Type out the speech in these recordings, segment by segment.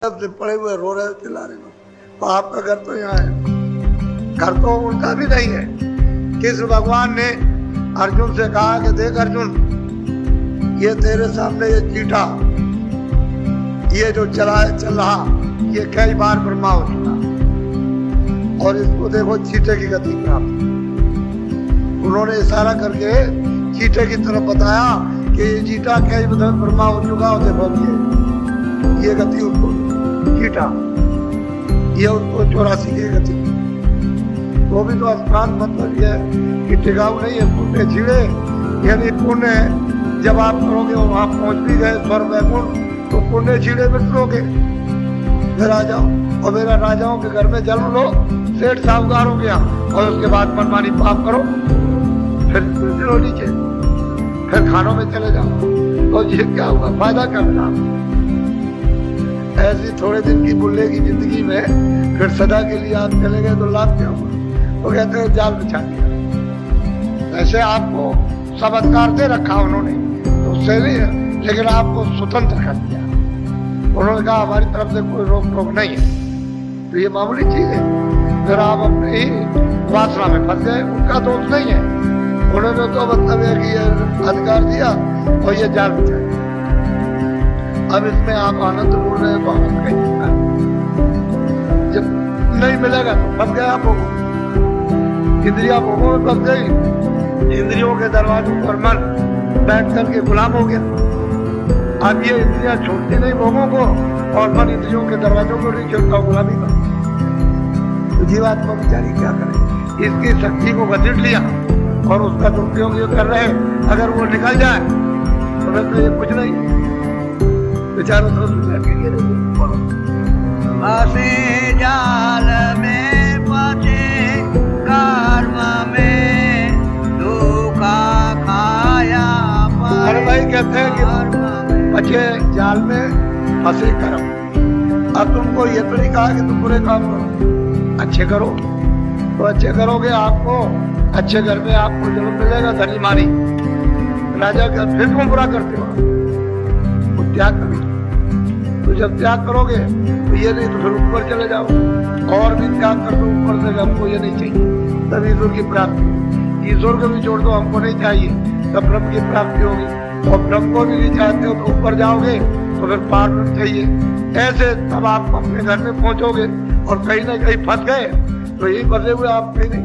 से पड़े हुए रो रहे चिल्ला रहे हो। तो आपका घर तो यहाँ है, घर तो उनका भी नहीं है। कृष्ण भगवान ने अर्जुन से कहा कि देख अर्जुन, ये तेरे सामने ये चीटा ये जो चल रहा ये कई बार ब्रह्मा हो चुका और इसको देखो चीटे की गति प्राप्त। उन्होंने इशारा करके चीटे की तरफ बताया कि ये चीटा कई बार ब्रह्मा हो चुका और देखो ये गति उसको चीटा, ये उसको 84 की गति। वो भी तो स्थान मतलब ये कि टिकाऊ नहीं है, पुण्य छिड़े, यानी पुण्य जब आप करोगे वहां पहुंच भी गए स्वर्ग वैकुंठ तो पुण्य छिड़े मित्रोगे, फिर आ जाओ और मेरा राजाओं के घर में जन्म लो, सेठ साहूकार हो गया और उसके बाद मनमानी पाप करो, फिर लो नीचे, फिर खानों में चले जाओ और ये क्या हुआ, फायदा क्या मिला। ऐसी थोड़े दिन की बुल्ले की जिंदगी में फिर सदा के लिए आप चले गए तो लाभ क्या हुआ। तो कहते हैं जाल बिछा दिया। ऐसे आपको सब अधिकार दे रखा उन्होंने, तो उससे नहीं है, लेकिन आपको स्वतंत्र कर दिया। उन्होंने कहा हमारी तरफ से कोई रोक टोक नहीं है, तो ये मामूली चीज है। फिर आप अपने ही वासना में फंस गए, उनका दोष नहीं है, उन्होंने तो मतलब है कि ये अधिकार दिया और ये जाल बिछा। अब इसमें आप आनंद ढूंढ रहे हो, आनंद कहीं जब नहीं मिलेगा तो फंस गए आप लोगों, इंद्रिया भोगों में फंस गई, इंद्रियों के दरवाजों पर मन बैठ करके गुलाम हो गया। अब ये इंद्रिया छोड़ती नहीं भोगों को और मन इंद्रियों के दरवाजों को नहीं छोड़ता, गुलामी कर। तो जीवात्मा बेचारी क्या करे, इसकी शक्ति को घसीट लिया और उसका दुरुपयोग ये कर रहे, अगर वो निकल जाए तो फिर तो ये कुछ नहीं बेचारों तो फंसे जाल में फंसे कर्म में धोखा खाया। अरे भाई कहते हैं कि बचे जाल में फंसे कर्म। अब तुमको ये तो नहीं कहा कि तुम बुरे काम करो, अच्छे करो, तो अच्छे करोगे आपको अच्छे घर में आपको जन्म मिलेगा, धनी मारी राजा का। फिर तुम बुरा करते हो तो त्याग करो, तो जब त्याग करोगे तो ये नहीं तो फिर ऊपर चले जाओ और भी त्याग कर दो ऊपर से, हमको ये नहीं चाहिए, तब ईश्वर की प्राप्ति। ईश्वर को भी जोड़ दो, हमको नहीं चाहिए, तब ब्रह्म की प्राप्ति होगी। और ब्रह्म को भी नहीं चाहते हो तो ऊपर जाओगे तो फिर पार चाहिए। ऐसे तब आप अपने घर में पहुंचोगे और कहीं ना कहीं फंस गए तो यही फंसे हुए आप कहीं नहीं,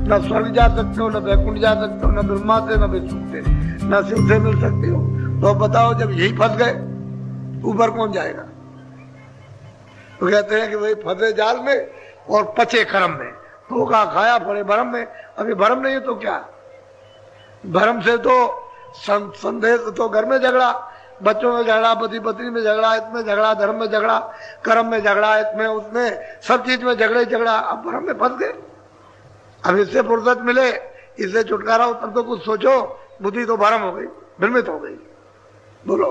न स्वर्ग जा सकते हो, न वैकुंठ जा सकते हो, न ब्रह्मा से, न विष्णु से, न शिव से मिल सकते हो। तो बताओ जब यही फंस गए ऊपर कौन जाएगा। तो कहते हैं कि भाई फंसे जाल में और पचे कर्म में, धोखा खाया पड़े भरम में। अभी भरम नहीं है तो क्या, भरम से तो संदेह तो घर में झगड़ा, बच्चों में झगड़ा, पति पत्नी में झगड़ा, इसमें झगड़ा, धर्म में झगड़ा, कर्म में झगड़ा, इसमें उसमें सब चीज में झगड़े झगड़ा। अब भरम में फंस गए। अब इससे फुर्सत मिले, इससे छुटकारा हो तब तो कुछ सोचो, बुद्धि तो भरम हो गई, भ्रमित हो गई। बोलो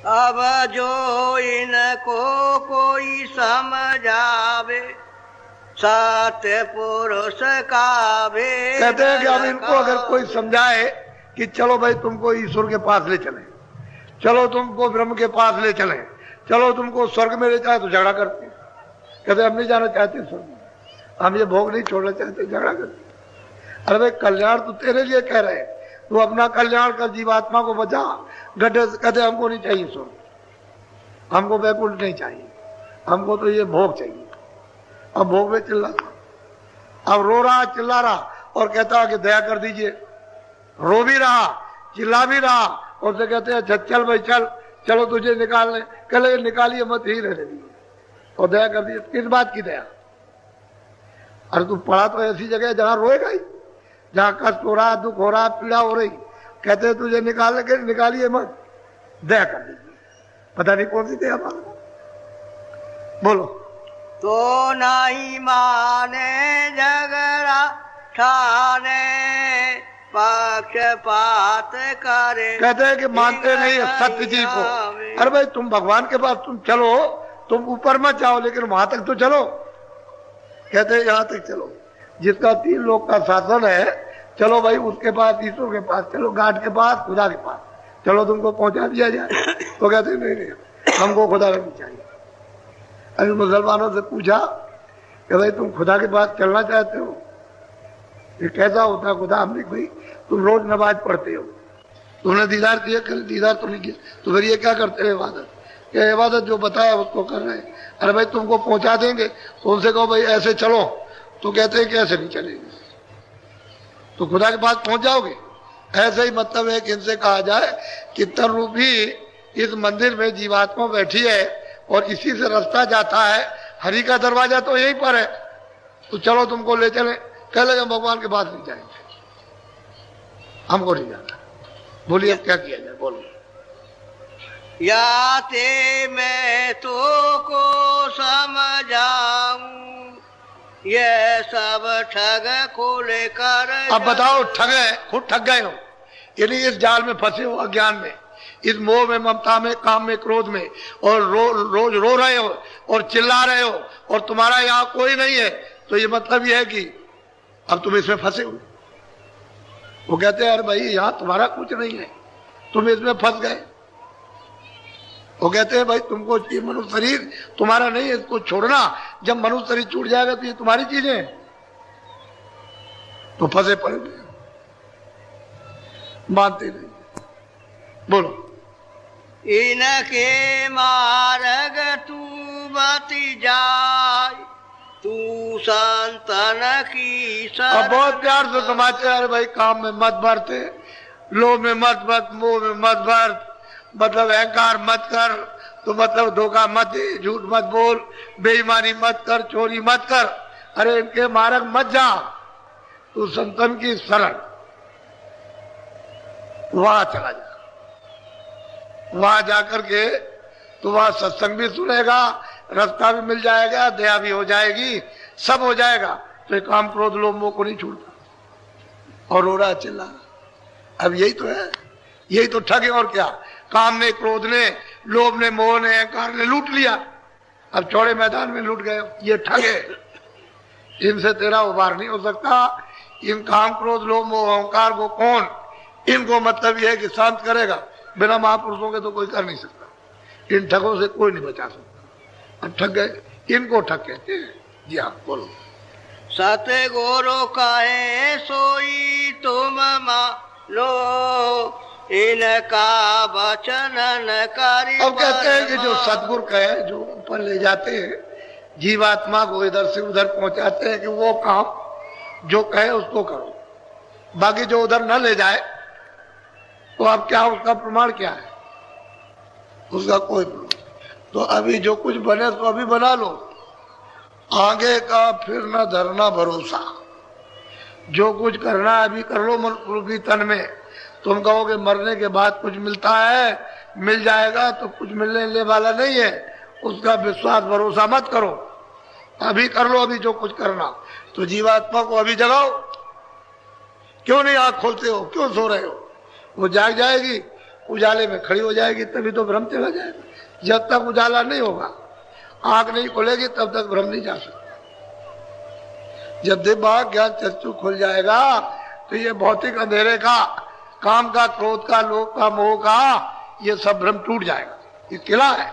अब जो इनको कोई समझावे सत्य पुरुष का भेद। कहते हैं कि अब इनको अगर कोई समझाए कि चलो भाई तुमको ईश्वर के पास ले चले, चलो तुमको ब्रह्म के पास ले चले, चलो तुमको स्वर्ग में ले जाए, तो झगड़ा करते हैं। कहते हम नहीं जाना चाहते स्वर्ग में, हम ये भोग नहीं छोड़ना चाहते, झगड़ा करते। अरे भाई कल्याण तो तेरे लिए कह रहे हैं, तू अपना कल्याण कर, जीवात्मा को बचा। गड्ढे कहते हमको नहीं चाहिए स्वर्ग, हमको वैकुंठ नहीं चाहिए, हमको तो ये भोग चाहिए। अब भोग में चिल्ला, अब रो रहा चिल्ला रहा और कहता कि दया कर दीजिए, रो भी रहा चिल्ला भी रहा और से कहते हैं चल भाई चल, चलो तुझे निकालने, कहले निकालिए मत ही रहने दीजिए और दया कर दीजिए। किस बात की दया, अरे तू पढ़ा तो ऐसी जगह जहां रोएगा ही, जहां कष्ट हो रहा, दुख हो रहा, पीड़ा हो रही, कहते हैं तुझे निकालने के निकालिए मत, दया कर दीजिए। पता नहीं कौन सी दया मांग, बोलो। तो नहीं माने झगड़ा ठाने पक्षपात करे। कहते हैं कि मानते नहीं है सत्य जी को। अरे भाई तुम भगवान के पास तुम चलो, तुम ऊपर मत जाओ लेकिन वहां तक तो चलो। कहते हैं यहाँ तक चलो, जिसका 3 लोक का शासन है, चलो भाई उसके पास, ईश्वर के पास चलो, गाड के पास, खुदा के पास चलो, तुमको पहुंचा दिया जाए। तो कहते नहीं नहीं हमको खुदा नहीं चाहिए, अभी मुसलमानों से पूछा कि भाई तुम खुदा के पास चलना चाहते हो, ये कैसा होता खुदा? हमने भाई तुम रोज नमाज पढ़ते हो, तुमने दीदार किया, कल दीदार तो नहीं किया, तो फिर ये क्या करते हो इबादत? क्या इबादत जो बताया उसको कर रहे हैं। अरे भाई तुमको पहुंचा देंगे, तो उनसे कहो भाई ऐसे चलो, तो कहते हैं कि ऐसे नहीं चलेंगे, तो खुदा के पास पहुंच जाओगे। ऐसे ही मतलब है कि इनसे कहा जाए कि तन रूपी इस मंदिर में जीवात्मा बैठी है और इसी से रास्ता जाता है, हरि का दरवाजा तो यहीं पर है, तो चलो तुमको ले चले। कह लगे भगवान के पास नहीं जाएंगे, हमको नहीं जाना। बोलिए अब क्या किया जाए, बोलो। याते मैं तो को समझाऊं, ये सब ठग को लेकर। अब बताओ, ठगे, खुद ठग गए हो, यानी इस जाल में फंसे हो, अज्ञान में, इस मोह में, ममता में, काम में, क्रोध में, और रोज रो रहे हो और चिल्ला रहे हो और तुम्हारा यहाँ कोई नहीं है, तो ये मतलब ये है कि अब तुम इसमें फंसे हो। वो कहते हैं अरे भाई यहाँ तुम्हारा कुछ नहीं है, तुम इसमें फंस गए। वो कहते हैं भाई तुमको ये मनुष्य शरीर तुम्हारा नहीं है, इसको छोड़ना, जब मनुष्य शरीर छूट जाएगा तो ये तुम्हारी चीजें हैं, तो फंसे पड़े, मानते नहीं। बोलो। इनके मार्ग तू बति जाय, तू संतन की शरण। अब बहुत प्यार से समाचार, अरे भाई काम में मत भरते, लोभ में मत मत, मोह में मत भर, मतलब अहंकार मत कर, तो मतलब धोखा मत दे, झूठ मत बोल, बेईमानी मत कर, चोरी मत कर, अरे इनके मार्ग मत जा, तू संतन की शरण, वहां चला जा। वहां जाकर के तो वहां सत्संग भी सुनेगा, रास्ता भी मिल जाएगा, दया भी हो जाएगी, सब हो जाएगा। तो ये काम क्रोध लोभ मोह को नहीं छूटता और रो रहा चिल्ला। अब यही तो है, यही तो ठग है, और क्या? काम ने, क्रोध ने, लोभ ने, मोह ने, अहंकार ने लूट लिया, अब चौड़े मैदान में लूट गए, ये ठग है। इनसे तेरा उबार नहीं हो सकता। इन काम क्रोध लोभ मोह अहंकार को कौन, इनको मतलब यह है कि शांत करेगा, बिना महापुरुषों के तो कोई कर नहीं सकता। इन ठगों से कोई नहीं बचा सकता। अब ठग गए, इनको ठग कहते हैं। जी हाँ, बोलो। सतगुरु कहे सोई तुम लो, इनका वचन न करी। अब कहते हैं कि जो सतगुरु कहे, जो ऊपर ले जाते हैं जीवात्मा को, इधर से उधर पहुंचाते हैं कि वो काम जो कहे उसको करो, बाकी जो उधर न ले जाए तो अब क्या, उसका प्रमाण क्या है? उसका कोई प्रमाण। तो अभी जो कुछ बने तो अभी बना लो, आगे का फिर न धरना भरोसा। जो कुछ करना अभी कर लो मन रूपी तन में। तुम कहोगे मरने के बाद कुछ मिलता है, मिल जाएगा, तो कुछ मिलने वाला नहीं है, उसका विश्वास भरोसा मत करो, अभी कर लो, अभी जो कुछ करना। तो जीवात्मा को अभी जगाओ। क्यों नहीं आंख खोलते हो, क्यों सो रहे हो? वो जाग जाएगी, उजाले में खड़ी हो जाएगी, तभी तो भ्रम चला जाएगा। जब तक उजाला नहीं होगा, आंख नहीं खोलेगी, तब तक भ्रम नहीं जा सकता। जब दिमाग ज्ञान चक्षु खुल जाएगा तो ये भौतिक अंधेरे का, काम का, क्रोध का, लोभ का, मोह का, ये सब भ्रम टूट जाएगा। ये किला है,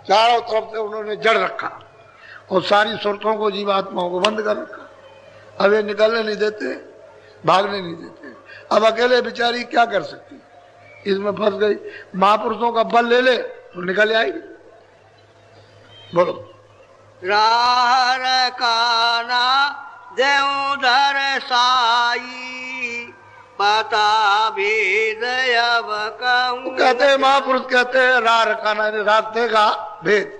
चारों तरफ से उन्होंने जड़ रखा और सारी सुरतों को, जीवात्माओं को बंद कर रखा। अब ये निकलने नहीं देते, भागने नहीं देते। अब अकेले बेचारी क्या कर सकती, इसमें फंस गई। महापुरुषों का बल ले ले तो निकल आएगी। बोलो। राह काना देउधर साई, पता भेद अब कहूं। कहते हैं महापुरुष कहते हैं राह रखाना, रास्ते का भेद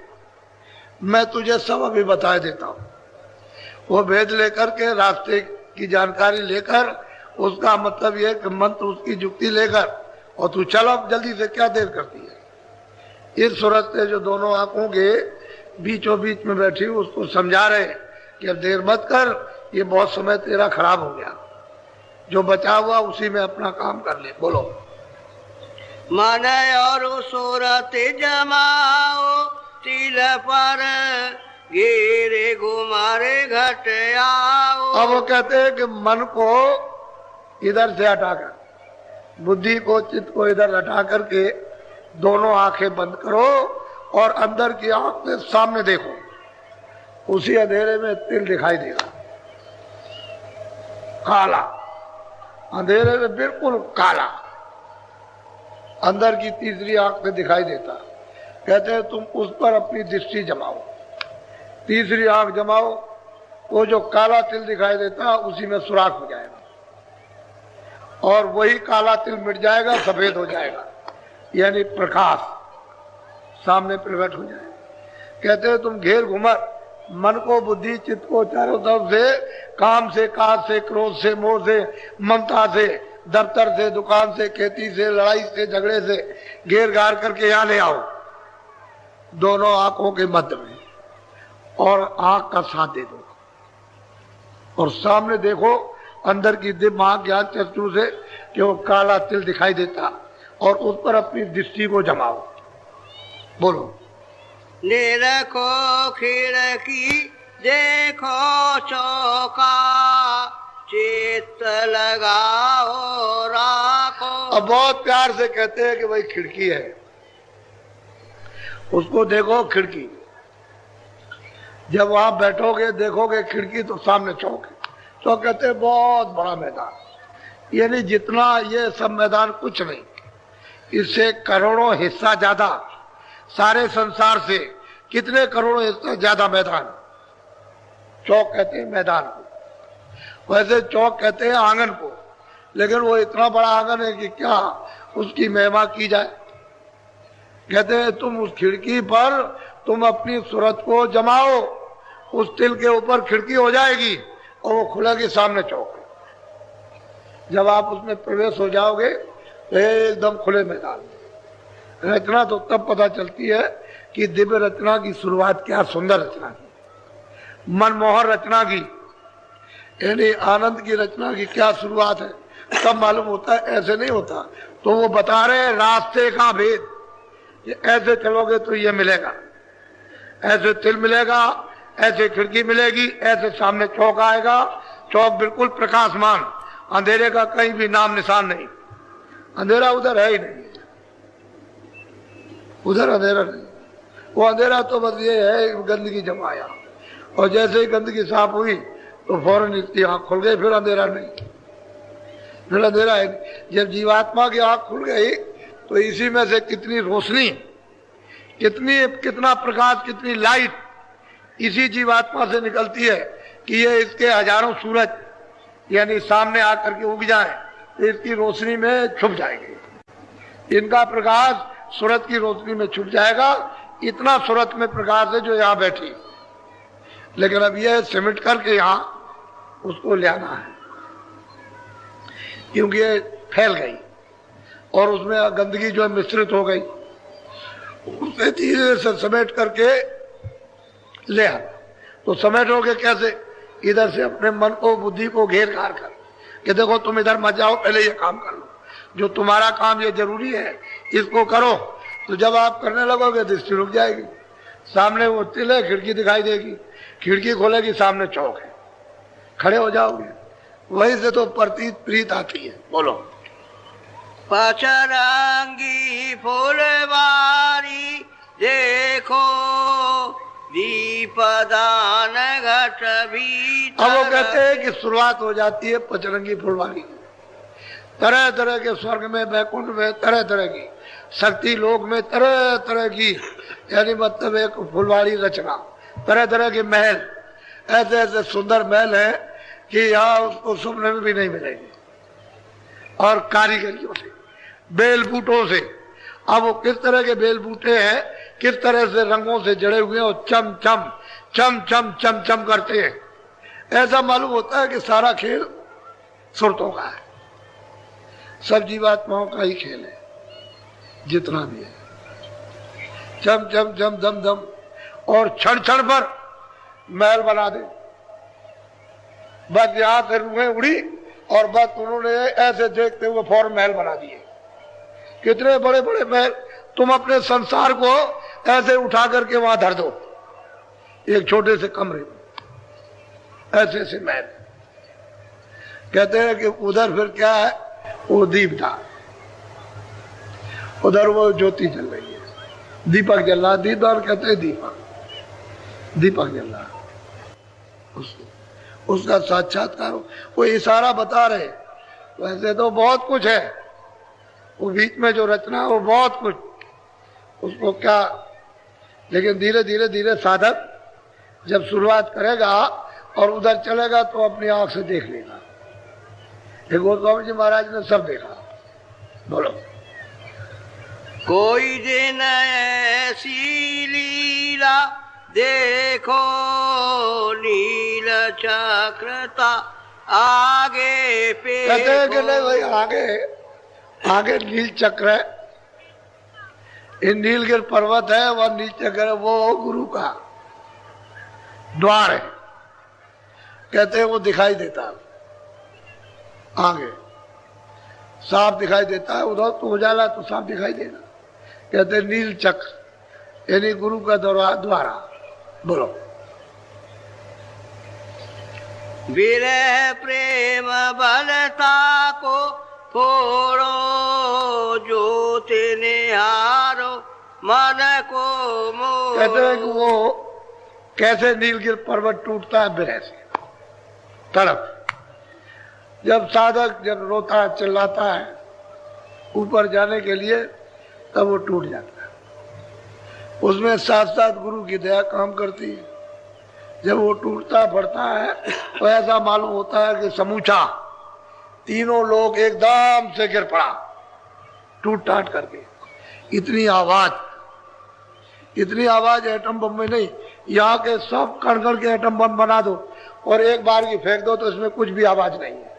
मैं तुझे सब अभी बता देता हूँ। वो भेद लेकर के, रास्ते की जानकारी लेकर, उसका मतलब यह कि मंत्र, उसकी जुक्ति लेकर, और तू चलो जल्दी से, क्या देर करती है। इस सूरत से जो दोनों आंखों के बीचों बीच में बैठी, उसको समझा रहे कि अब देर मत कर, ये बहुत समय तेरा खराब हो गया, जो बचा हुआ उसी में अपना काम कर ले। बोलो। मन और सूरत जमाओ, तिल पर गिरे घुमारे घट आओ। अब वो कहते हैं कि मन को इधर से हटाकर, बुद्धि को, चित्त को इधर हटा करके दोनों आंखें बंद करो और अंदर की आंख में सामने देखो, उसी अंधेरे में तिल दिखाई देगा, काला, अंधेरे में बिल्कुल काला, अंदर की तीसरी आंख में दिखाई देता। कहते हैं तुम उस पर अपनी दृष्टि जमाओ, तीसरी आंख जमाओ, वो जो काला तिल दिखाई देता उसी में सुराख हो जाएगा और वही काला तिल मिट जाएगा, सफेद हो जाएगा, यानी प्रकाश सामने प्रकट हो जाएगा। कहते हैं तुम घेर घुमर मन को, बुद्धि चित्त को चारों तरफ से, काम से, काज से, क्रोध से, मोह से, ममता से, दफ्तर से, दुकान से, खेती से, लड़ाई से, झगड़े से घेर घार करके यहाँ ले आओ, दोनों आंखों के मध्य में, और आंख का साथ दे दो और सामने देखो अंदर की दिव्य आंख ज्ञान चक्षु से कि वो काला तिल दिखाई देता और उस पर अपनी दृष्टि को जमाओ। बोलो। निरखो खिड़की देखो चौका, चित्त लगाओ राखो। अब बहुत प्यार से कहते हैं कि भाई खिड़की है, उसको देखो खिड़की। जब वहां बैठोगे देखोगे खिड़की तो सामने चौक है। चौक कहते हैं बहुत बड़ा मैदान, यानी जितना ये सब मैदान कुछ नहीं, इससे करोड़ों हिस्सा ज्यादा, सारे संसार से कितने करोड़ों हिस्सा ज्यादा मैदान। चौक कहते हैं मैदान को, वैसे चौक कहते हैं आंगन को, लेकिन वो इतना बड़ा आंगन है कि क्या उसकी महिमा की जाए। कहते हैं तुम उस खिड़की पर तुम अपनी सूरत को जमाओ, उस तिल के ऊपर खिड़की हो जाएगी और वो खुलेगी, सामने चौक। जब आप उसमें प्रवेश हो जाओगे एकदम खुले मैदान में। रचना तो तब पता चलती है कि दिव्य रचना की शुरुआत क्या सुंदर रचना की, मनमोहन रचना की, यानी आनंद की रचना की क्या शुरुआत है, तब मालूम होता है। ऐसे नहीं होता। तो वो बता रहे रास्ते का भेद, ऐसे चलोगे तो ये मिलेगा, ऐसे तिल मिलेगा, ऐसे खिड़की मिलेगी, ऐसे सामने चौक आएगा, चौक बिल्कुल प्रकाशमान, अंधेरे का कहीं भी नाम निशान नहीं, अंधेरा उधर है ही नहीं, उधर अंधेरा नहीं। वो अंधेरा तो बस ये है गंदगी जमाया, और जैसे ही गंदगी साफ हुई तो फौरन इसकी आंख खुल गई, फिर अंधेरा नहीं, फिर अंधेरा है। जब जीवात्मा की आंख खुल गई तो इसी में से कितनी रोशनी, कितना प्रकाश, कितनी लाइट इसी जीवात्मा से निकलती है कि ये इसके हजारों सूरज यानी सामने आकर के उग जाए तो इसकी रोशनी में छुप जाएगी। इनका प्रकाश सूरज की रोशनी में छुप जाएगा। इतना सूरज में प्रकाश है जो यहाँ बैठी, लेकिन अब यह सिमट करके यहाँ उसको ले आना है, क्योंकि ये फैल गई और उसमें गंदगी जो है मिश्रित हो गई, उसे धीरे से समेट करके ले आना। तो समेटोगे कैसे? इधर से अपने मन को, बुद्धि को घेर घार कर कि देखो तुम इधर मत जाओ, पहले ये काम कर लो, जो तुम्हारा काम ये जरूरी है इसको करो। तो जब आप करने लगोगे दृष्टि रुक जाएगी, सामने वो तिल है, खिड़की दिखाई देगी, खिड़की खोलेगी, सामने चौक है, खड़े हो जाओगे। वहीं से तो प्रतीत प्रीत आती है। बोलो। पचरंगी फुलवारी देखो, दीपदान घट भीतर। अब वो कहते हैं कि शुरुआत हो जाती है पचरंगी फुलवारी, तरह तरह के स्वर्ग में, बैकुंठ में तरह तरह की, शक्ति लोक में तरह तरह की, यानी मतलब एक फुलवारी रचना, तरह तरह के महल, ऐसे ऐसे सुंदर महल है कि यहाँ उसको सुनने में भी नहीं मिलेंगे। और कारीगरियों से, बेल बूटों से, अब वो किस तरह के बेल बूटे हैं, किस तरह से रंगों से जड़े हुए हैं, और चम चम चम चम चम चम करते हैं। ऐसा मालूम होता है कि सारा खेल सुरतों का है, सब जीवात्माओं का ही खेल है, जितना भी है। चम चम चम दम दम, और क्षण क्षण पर महल बना दे। बस यहां से रूहें उड़ी और बस उन्होंने ऐसे देखते हुए फौरन महल बना दिए। कितने बड़े बड़े महल। तुम अपने संसार को ऐसे उठा करके वहां धर दो, एक छोटे से कमरे में, ऐसे ऐसे महल। कहते हैं कि उधर फिर क्या है, वो दीपदान, उधर वो ज्योति जल रही है, दीपक जल रहा, दीदार कहते हैं दीपक, दीपक जल रहा, उसका साक्षात्कार। वो इशारा बता रहे, वैसे तो बहुत कुछ है वो बीच में जो रचना, वो बहुत कुछ, उसको क्या, लेकिन धीरे धीरे धीरे साधक जब शुरुआत करेगा और उधर चलेगा तो अपनी आंख से देख लेगा। गोस्वामी जी महाराज ने सब देखा। बोलो। कोई दिन ऐसी लीला देखो नील चक्रता आगे पे, कहते हैं कि नहीं भाई, आगे आगे नील चक्र है, ये नीलगिर पर्वत है, वह नील चक्र है, वो गुरु का द्वार है। कहते हैं वो दिखाई देता है, आगे साफ दिखाई देता है, उधर तो उजाला तो साफ दिखाई देगा। कहते हैं नील चक्र यानी गुरु का द्वारा। बोलो। विरह प्रेम बलता को फोड़ो, ज्योत निहारो मन को मोड़ो। कहते हैं कि वो कैसे नीलगिर पर्वत टूटता है विरह से, तड़प। जब साधक जब रोता है, चिल्लाता है ऊपर जाने के लिए, तब वो टूट जाता है। उसमें साथ साथ गुरु की दया काम करती है। जब वो टूटता बढ़ता है तो ऐसा मालूम होता है कि समूचा तीनों लोग एकदम से गिर पड़ा, टूट टाट करके। इतनी आवाज एटम बम में नहीं, यहाँ के सब कण कण के एटम बम बना दो और एक बार की फेंक दो तो इसमें कुछ भी आवाज नहीं है,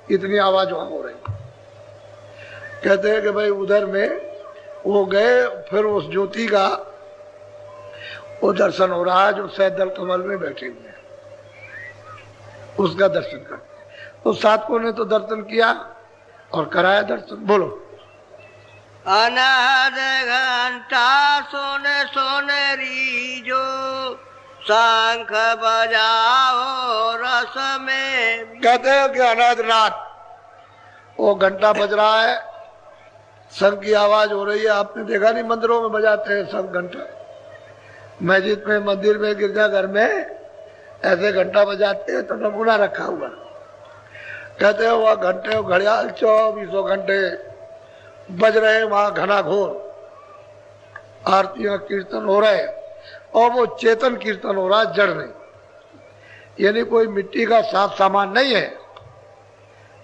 इतनी आवाज वहां हो रही। कहते हैं कि भाई उधर में वो गए, फिर उस ज्योति का वो दर्शन हो रहा है जो सैदल कमल में बैठे हुए हैं, उसका दर्शन करते। तो साधकों ने तो दर्शन किया और कराया दर्शन। बोलो। अनाद घंटा सुन सुन रीजो, शंख बजाओ रस में। कहते हैं कि अनादनाथ वो घंटा बज रहा है, शंख की आवाज हो रही है। आपने देखा नहीं मंदिरों में बजाते हैं सब घंटा, मस्जिद में, मंदिर में, गिरजाघर में ऐसे घंटा बजाते हैं, तो नमूना रखा हुआ। कहते हैं वह घंटे घड़ियाल 24 घंटे बज रहे, वहां घना घोर आरतियां कीर्तन हो रहे, और वो चेतन कीर्तन हो रहा, जड़ नहीं, यानी कोई मिट्टी का साफ सामान नहीं है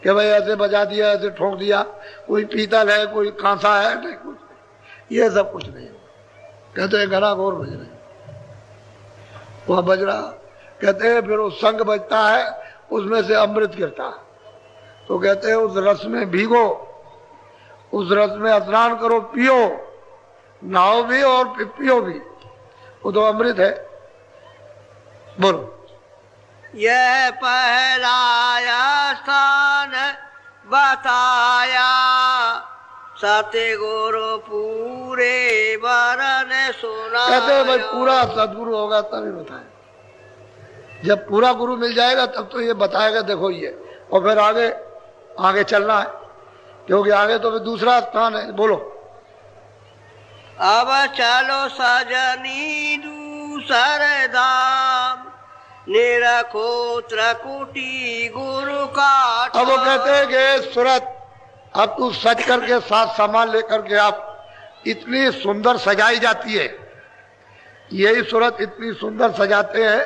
कि भाई ऐसे बजा दिया, ऐसे ठोक दिया, कोई पीतल है, कोई कांसा है, नहीं कुछ नहीं, ये सब कुछ नहीं। कहते हैं घना घोर बज रहे, वह बज रहा। कहते हैं फिर वो संग बजता है, उसमें से अमृत गिरता है। तो कहते हैं उस रस में भीगो, उस रस में स्नान करो, पियो, नहाओ भी और पियो भी, वो तो अमृत है। बोलो। यह पहलाया स्थान बताया, सतगुरु पूरे वरन सुना। कहते हैं भाई पूरा सदगुरु होगा तभी बताए, जब पूरा गुरु मिल जाएगा तब तो ये बताएगा देखो ये, और फिर आगे आगे चलना है, क्योंकि आगे तो फिर दूसरा स्थान है। बोलो। अब चलो सजनी दूसर धाम, निरखो त्रिकुटी गुरु का। अब वो कहते हैं कि सूरत अब तू सज करके साथ सामान लेकर के आप, इतनी सुंदर सजाई जाती है, यही सूरत इतनी सुंदर सजाते हैं,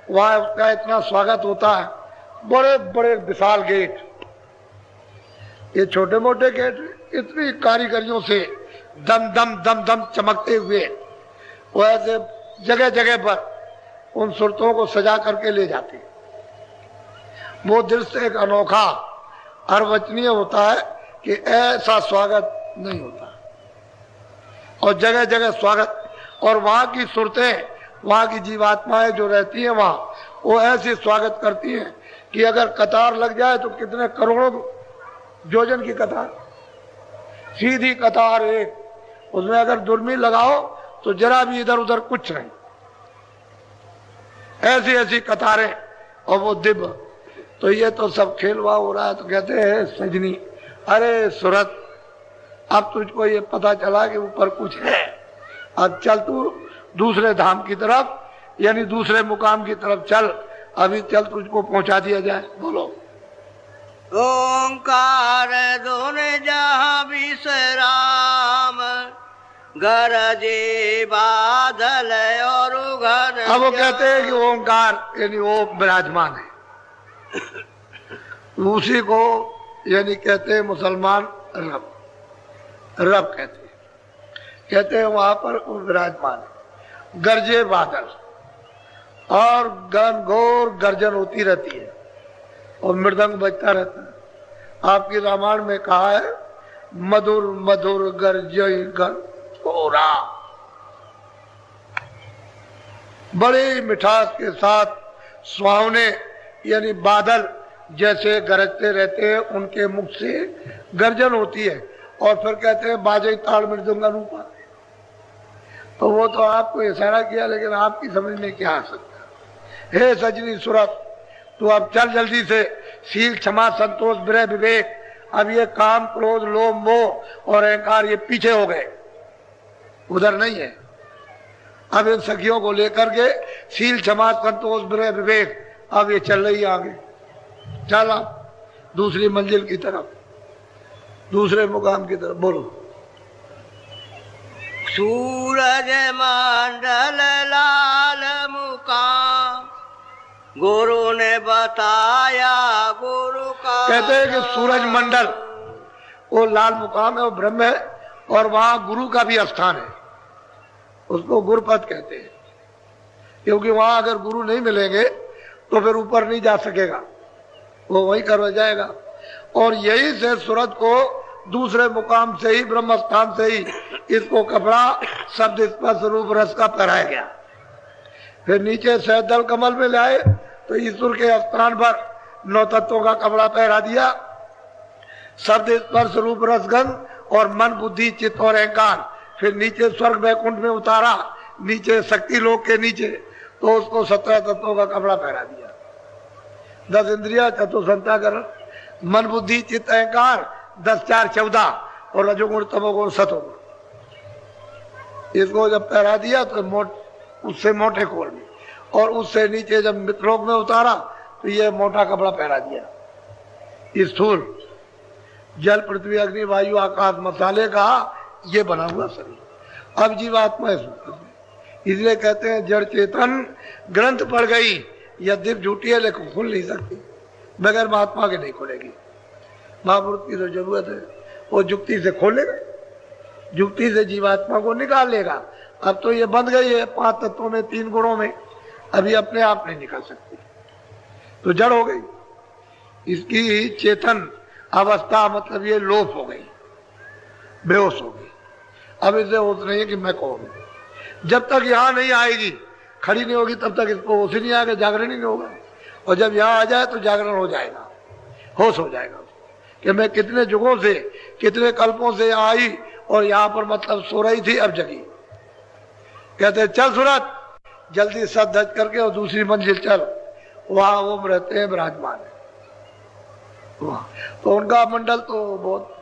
वहां उसका इतना स्वागत होता है। बड़े बड़े विशाल गेट, ये छोटे मोटे गेट इतनी कारीगरियों से दम दम दम दम चमकते हुए वो ऐसे जगह जगह पर उन सूरतों को सजा करके ले जाते। वो दृश्य एक अनोखा अर्वचनीय होता है कि ऐसा स्वागत नहीं होता, और जगह जगह स्वागत। और वहां की सूरतें, वहां की जीवात्माएं जो रहती हैं वहां, वो ऐसे स्वागत करती हैं कि अगर कतार लग जाए तो कितने करोड़ों योजन की कतार, सीधी कतार एक, उसमें अगर दुर्मी लगाओ तो जरा भी इधर उधर कुछ नहीं, ऐसी ऐसी कतारें, और वो दिव्य। तो ये तो सब खेलवा हो रहा है। तो कहते हैं सजनी, अरे सूरत, अब तुझको ये पता चला कि ऊपर कुछ है, अब चल तू दूसरे धाम की तरफ, यानी दूसरे मुकाम की तरफ चल, अभी चल तुझको पहुंचा दिया जाए। बोलो। ओंकार धुन जहाँ विश्राम, गरजे बादल और घर। अब वो कहते हैं कि ओंकार यानी वो विराजमान है, उसी को यानी कहते हैं मुसलमान रब, रब कहते हैं वहां पर वो विराजमान है। गरजे बादल और घनघोर गर्जन होती रहती है और मृदंग बजता रहता है। आपकी रामायण में कहा है मधुर मधुर गर्जय घनघोरा, बड़ी मिठास के साथ सुहावने यानी बादल जैसे गरजते रहते हैं, उनके मुख से गर्जन होती है। और फिर कहते हैं बाजे ताड़ मृदंग अनुपा। तो वो तो आपको इशारा किया, लेकिन आपकी समझ में क्या आ सकता। हे सजनी सूरत, तू अब चल जल्दी से। शील क्षमा संतोष विरह विवेक, अब ये काम क्रोध लोभ मोह और अहंकार ये पीछे हो गए, उधर नहीं है। अब इन सखियों को लेकर के शील क्षमा संतोष विरह विवेक, अब ये चल रही आगे। चल आप दूसरी मंजिल की तरफ, दूसरे मुकाम की तरफ। बोलो। सूरज मंडल लाल मुकाम, गुरु ने बताया गुरु का। कहते हैं कि सूरज मंडल वो लाल मुकाम है, वो ब्रह्म है, और वहां गुरु का भी स्थान है, उसको गुरुपद कहते हैं। क्योंकि वहां अगर गुरु नहीं मिलेंगे तो फिर ऊपर नहीं जा सकेगा, वो वहीं कर जाएगा। और यही से सूरज को दूसरे मुकाम से ही, ब्रह्म स्थान से ही इसको कपड़ा शब्द स्पर्श रूप रस का पहनाया गया। फिर नीचे सहदल कमल में लाए तो ईश्वर के स्थान पर नौ तत्वों का कपड़ा पहरा दिया, शब्द स्पर्श रूप रसगंध और मन बुद्धि चित्त और अहंकार। फिर नीचे स्वर्ग वैकुंठ में उतारा, नीचे शक्ति लोक के नीचे, तो उसको 17 तत्वों का कपड़ा पहरा दिया। 10 इंद्रिया चतुर्संताकरण, मन बुद्धि चित्त अहंकार 10 4 14, और रजोगुण तमोगुण सतोगुण। इसको जब पहरा दिया तो उससे मोटे कोल में, और उससे नीचे जब मित्रलोक में उतारा तो ये मोटा कपड़ा पहरा दिया। स्थूल जल पृथ्वी अग्नि वायु आकाश मसाले का ये बना हुआ शरीर। अब जीवात्मा है, इसलिए कहते हैं जड़ चेतन ग्रंथ पड़ गई, यद्यप झूठी है लेकिन खुल नहीं सकती, बगैर महात्मा के नहीं खुलेगी। महापुरुष की तो जरूरत है, वो जुक्ति से खोलेगा, जुक्ति से जीवात्मा को निकाल लेगा। अब तो ये बंध गई है 5 तत्वों में 3 गुणों में, अभी अपने आप नहीं निकल सकती, तो जड़ हो गई। इसकी चेतन अवस्था मतलब ये लोप हो गई, बेहोश हो गई। अब इसे होश नहीं है कि मैं कौन। जब तक यहाँ नहीं आएगी, खड़ी नहीं होगी, तब तक इसको होश ही नहीं आएगा, जागरण ही नहीं होगा। और जब यहाँ आ जाए तो जागरण हो जाएगा, होश हो जाएगा कि मैं कितने युगों से, कितने कल्पों से आई और यहाँ पर मतलब सो रही थी, अब जगी। कहते चल सूरत, जल्दी सद धज करके और दूसरी मंजिल चल, वहां वो रहते हैं विराजमान है वहां। तो उनका मंडल तो बहुत,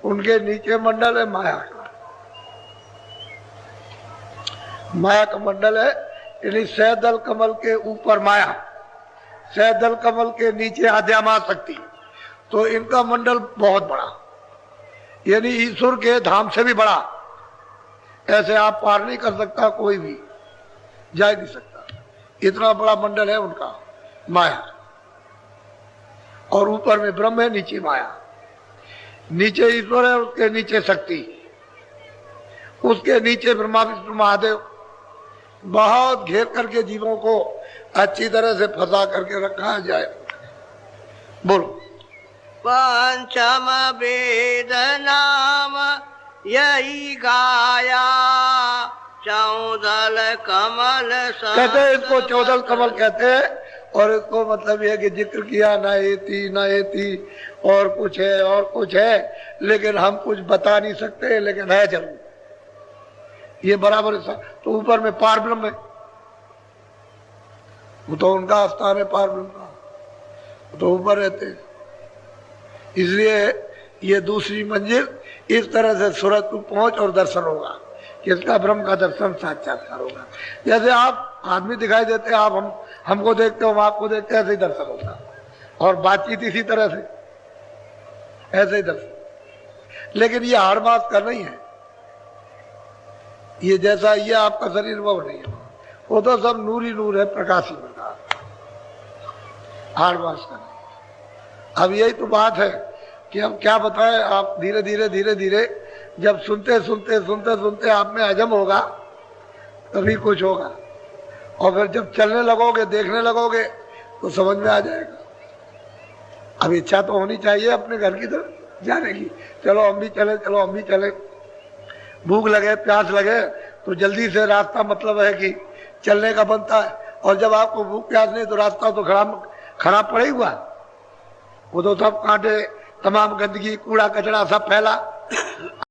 उनके नीचे मंडल है माया का, माया का मंडल है। यानी सहदल कमल के ऊपर माया, सहदल कमल के नीचे आद्यामा शक्ति, तो इनका मंडल बहुत बड़ा, यानी ईश्वर के धाम से भी बड़ा। ऐसे आप पार नहीं कर सकता, कोई भी जा नहीं सकता, इतना बड़ा मंडल है उनका माया। और ऊपर में ब्रह्म है, नीचे माया, नीचे ईश्वर है, उसके नीचे शक्ति, उसके नीचे ब्रह्मा विष्णु महादेव। बहुत घेर करके जीवों को अच्छी तरह से फंसा करके रखा जाए। बोलो। पंचम वेद नाम यही गाया, 14 कमल। कहते हैं इसको 14 कमल कहते हैं, और इसको मतलब यह कि जिक्र किया ना एती और कुछ है और कुछ है, लेकिन हम कुछ बता नहीं सकते, लेकिन है जरूर ये बराबर। तो ऊपर में पार ब्रह्म है, वो तो उनका स्थान है पार ब्रह्म का, तो ऊपर रहते हैं। इसलिए ये दूसरी मंजिल इस तरह से सूरत को पहुंच और दर्शन होगा किसका ब्रह्म का दर्शन साक्षात्कार होगा। जैसे आप आदमी दिखाई देते हैं, आप हमको देखते हो, हम आपको देखते हैं, ऐसे ही दर्शन होता है। और बातचीत इसी तरह से, ऐसे ही दर्शन। लेकिन ये हाड़ मास का नहीं है, ये जैसा ये आपका शरीर वो नहीं है, वो तो सब नूर ही नूर है, प्रकाश ही प्रकाश, हाड़ मास का नहीं। अब यही तो बात है कि हम क्या बताएं, आप धीरे धीरे धीरे धीरे जब सुनते सुनते सुनते सुनते आप में हजम होगा तभी कुछ होगा, और फिर जब चलने लगोगे, देखने लगोगे तो समझ में आ जाएगा। अब इच्छा तो होनी चाहिए अपने घर की तरफ जाने की, चलो हम भी चले, चलो हम भी चले। भूख लगे, प्यास लगे तो जल्दी से रास्ता मतलब है कि चलने का बनता है, और जब आपको भूख प्यास नहीं तो रास्ता तो खराब पड़ा ही हुआ, वो तो सब कांटे, तमाम गंदगी, कूड़ा कचरा सब फैला।